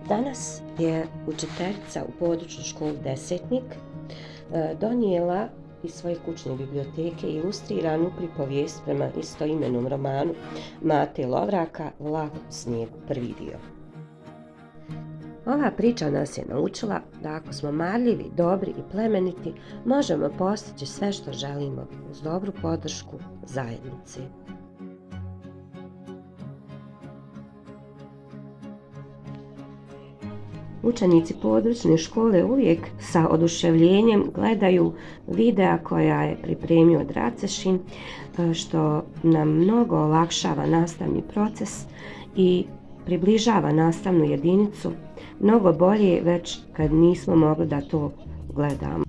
Danas je učiteljica u područnoj školi Desetnik donijela iz svoje kućne biblioteke ilustriranu pripovijest prema istoimenom romanu Mate Lovraka Vlak u snijegu, prvi dio. Ova priča nas je naučila da ako smo marljivi, dobri i plemeniti, možemo postići sve što želimo uz dobru podršku zajednice. Učenici područne škole uvijek sa oduševljenjem gledaju videa koja je pripremio Dracešin, što nam mnogo olakšava nastavni proces i približava nastavnu jedinicu mnogo bolje već kad nismo mogli da to gledamo.